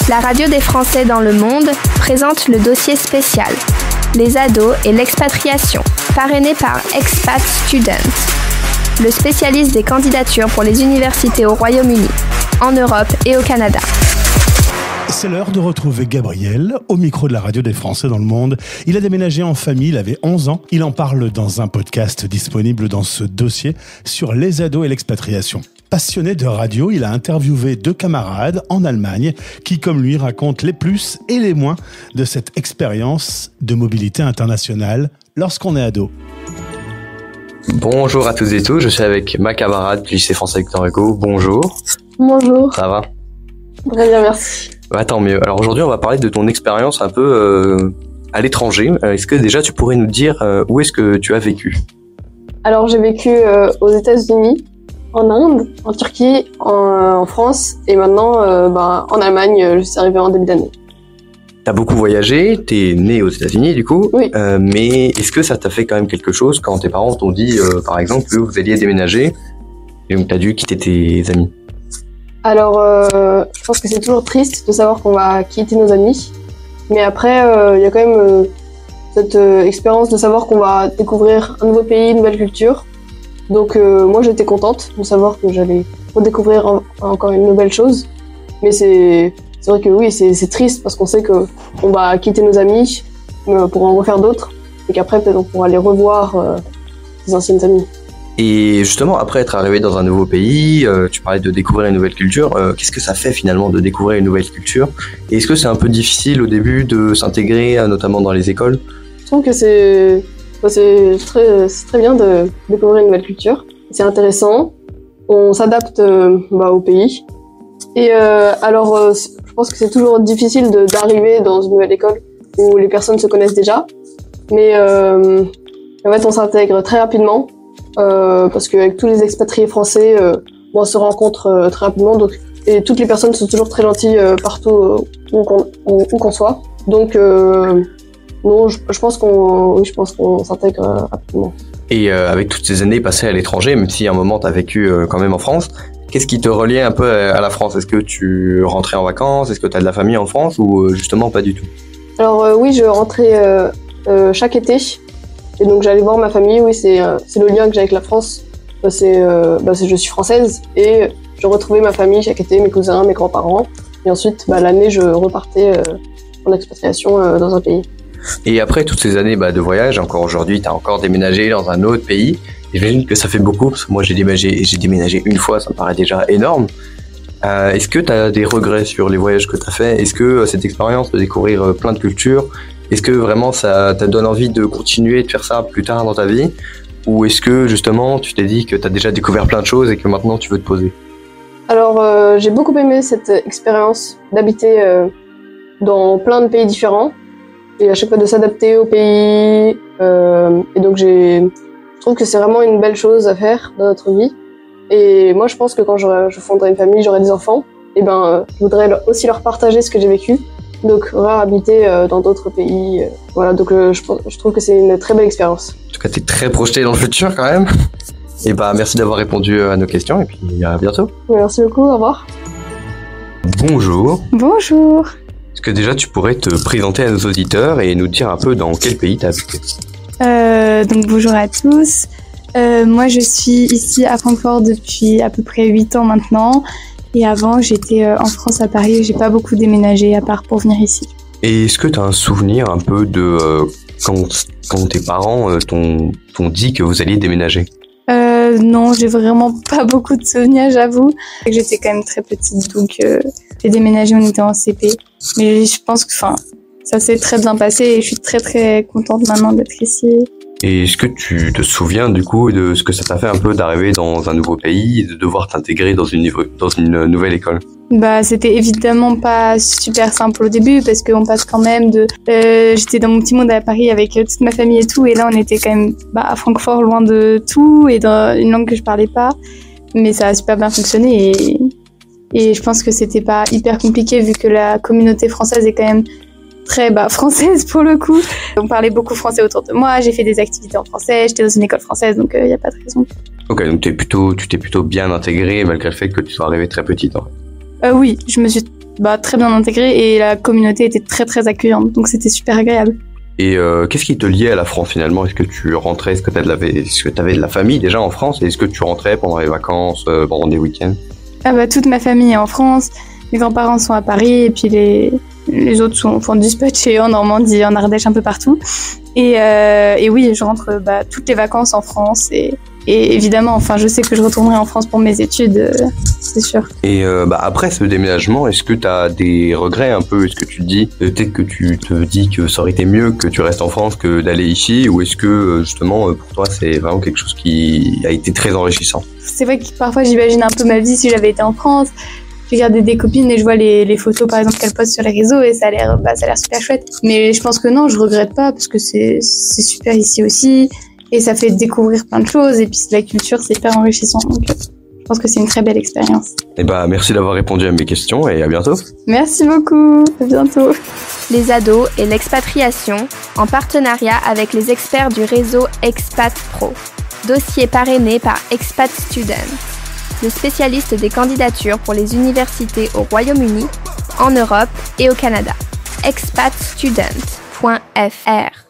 La radio des Français dans le monde présente le dossier spécial « Les ados et l'expatriation », parrainé par Expat Student, le spécialiste des candidatures pour les universités au Royaume-Uni, en Europe et au Canada. C'est l'heure de retrouver Gabriel au micro de la radio des Français dans le monde. Il a déménagé en famille, il avait 11 ans. Il en parle dans un podcast disponible dans ce dossier sur les ados et l'expatriation. Passionné de radio, il a interviewé 2 camarades en Allemagne qui, comme lui, racontent les plus et les moins de cette expérience de mobilité internationale lorsqu'on est ado. Bonjour à toutes et tous, je suis avec ma camarade du lycée français Victor Hugo. Bonjour. Bonjour. Ça va ? Très bien, merci. Bah, tant mieux. Alors aujourd'hui, on va parler de ton expérience un peu à l'étranger. Est-ce que déjà tu pourrais nous dire où est-ce que tu as vécu ? Alors j'ai vécu aux États-Unis, en Inde, en Turquie, en France et maintenant en Allemagne. Je suis arrivée en début d'année. T'as beaucoup voyagé, t'es né aux États-Unis du coup. Oui. Mais est-ce que ça t'a fait quand même quelque chose quand tes parents t'ont dit, par exemple, que vous alliez déménager et donc t'as dû quitter tes amis ? Alors je pense que c'est toujours triste de savoir qu'on va quitter nos amis, mais après il y a quand même cette expérience de savoir qu'on va découvrir un nouveau pays, une nouvelle culture. Donc moi j'étais contente de savoir que j'allais redécouvrir encore une nouvelle chose, mais c'est vrai que oui, c'est triste parce qu'on sait qu'on va quitter nos amis pour en refaire d'autres et qu'après peut-être on pourra les revoir, ses anciennes amies. Et justement, après être arrivé dans un nouveau pays, tu parlais de découvrir une nouvelle culture. Qu'est-ce que ça fait finalement de découvrir une nouvelle culture ? Et est-ce que c'est un peu difficile au début de s'intégrer, notamment dans les écoles ? Je trouve que c'est très bien de découvrir une nouvelle culture. C'est intéressant. On s'adapte au pays. Et je pense que c'est toujours difficile d'arriver dans une nouvelle école où les personnes se connaissent déjà. Mais en fait, on s'intègre très rapidement. Parce qu'avec tous les expatriés français, on se rencontre très rapidement. Et toutes les personnes sont toujours très gentilles partout où qu'on soit. Donc, non, je pense qu'on s'intègre rapidement. Et avec toutes ces années passées à l'étranger, même si à un moment tu as vécu quand même en France, qu'est-ce qui te reliait un peu à la France ? Est-ce que tu rentrais en vacances ? Est-ce que tu as de la famille en France ou justement pas du tout ? Alors oui, je rentrais chaque été. Et donc j'allais voir ma famille, oui, c'est le lien que j'ai avec la France. Je suis française et je retrouvais ma famille chaque été, mes cousins, mes grands-parents. Et ensuite, l'année, je repartais en expatriation dans un pays. Et après toutes ces années de voyage, encore aujourd'hui, tu as encore déménagé dans un autre pays. J'imagine que ça fait beaucoup, parce que moi j'ai déménagé une fois, ça me paraît déjà énorme. Est-ce que tu as des regrets sur les voyages que tu as faits ? Est-ce que cette expérience de découvrir plein de cultures, est-ce que vraiment ça te donne envie de continuer de faire ça plus tard dans ta vie ? Ou est-ce que justement tu t'es dit que tu as déjà découvert plein de choses et que maintenant tu veux te poser ? Alors j'ai beaucoup aimé cette expérience d'habiter dans plein de pays différents et à chaque fois de s'adapter au pays. Et donc je trouve que c'est vraiment une belle chose à faire dans notre vie. Et moi je pense que quand je fonderai une famille, j'aurai des enfants, et je voudrais aussi leur partager ce que j'ai vécu. Donc habiter dans d'autres pays, voilà. Donc je trouve que c'est une très belle expérience. En tout cas, t'es très projeté dans le futur quand même. Et merci d'avoir répondu à nos questions et puis à bientôt. Merci beaucoup, au revoir. Bonjour. Bonjour. Est-ce que déjà tu pourrais te présenter à nos auditeurs et nous dire un peu dans quel pays t'as habité ? Donc bonjour à tous. Moi je suis ici à Francfort depuis à peu près 8 ans maintenant. Et avant, j'étais en France, à Paris, et j'ai pas beaucoup déménagé à part pour venir ici. Et est-ce que tu as un souvenir un peu de quand tes parents t'ont dit que vous alliez déménager ? Non, j'ai vraiment pas beaucoup de souvenirs, j'avoue. J'étais quand même très petite, donc j'ai déménagé, on était en CP. Mais je pense que ça s'est très bien passé et je suis très très contente maintenant d'être ici. Et est-ce que tu te souviens du coup de ce que ça t'a fait un peu d'arriver dans un nouveau pays et de devoir t'intégrer dans une nouvelle école ? C'était évidemment pas super simple au début parce qu'on passe quand même j'étais dans mon petit monde à Paris avec toute ma famille et tout, et là on était quand même à Francfort, loin de tout et dans une langue que je parlais pas, mais ça a super bien fonctionné et je pense que c'était pas hyper compliqué vu que la communauté française est quand même très française pour le coup. On parlait beaucoup français autour de moi, j'ai fait des activités en français, j'étais dans une école française, donc il n'y a pas de raison. Ok, donc tu t'es plutôt bien intégré malgré le fait que tu sois arrivée très petite en fait. Oui, je me suis très bien intégrée et la communauté était très très accueillante, donc c'était super agréable. Et qu'est-ce qui te liait à la France finalement? Est-ce que tu rentrais, est-ce que tu avais de la famille déjà en France, et est-ce que tu rentrais pendant les vacances, pendant des week-ends? Toute ma famille est en France, mes grands-parents sont à Paris et puis les autres font dispatcher en Normandie, en Ardèche, un peu partout. Et oui, je rentre toutes les vacances en France et évidemment, je sais que je retournerai en France pour mes études, c'est sûr. Et après ce déménagement, est-ce que tu as des regrets un peu? Est-ce que tu te dis, peut-être que tu te dis que ça aurait été mieux que tu restes en France que d'aller ici, ou est-ce que justement pour toi c'est vraiment quelque chose qui a été très enrichissant? C'est vrai que parfois j'imagine un peu ma vie si j'avais été en France. Je regarde des copines et je vois les photos par exemple qu'elles postent sur les réseaux et ça a l'air super chouette. Mais je pense que non, je regrette pas parce que c'est super ici aussi. Et ça fait découvrir plein de choses. Et puis la culture, c'est hyper enrichissant. Donc, je pense que c'est une très belle expérience. Et merci d'avoir répondu à mes questions et à bientôt. Merci beaucoup. À bientôt. Les ados et l'expatriation, en partenariat avec les experts du réseau Expat Pro. Dossier parrainé par Expat Student, le spécialiste des candidatures pour les universités au Royaume-Uni, en Europe et au Canada. expatstudent.fr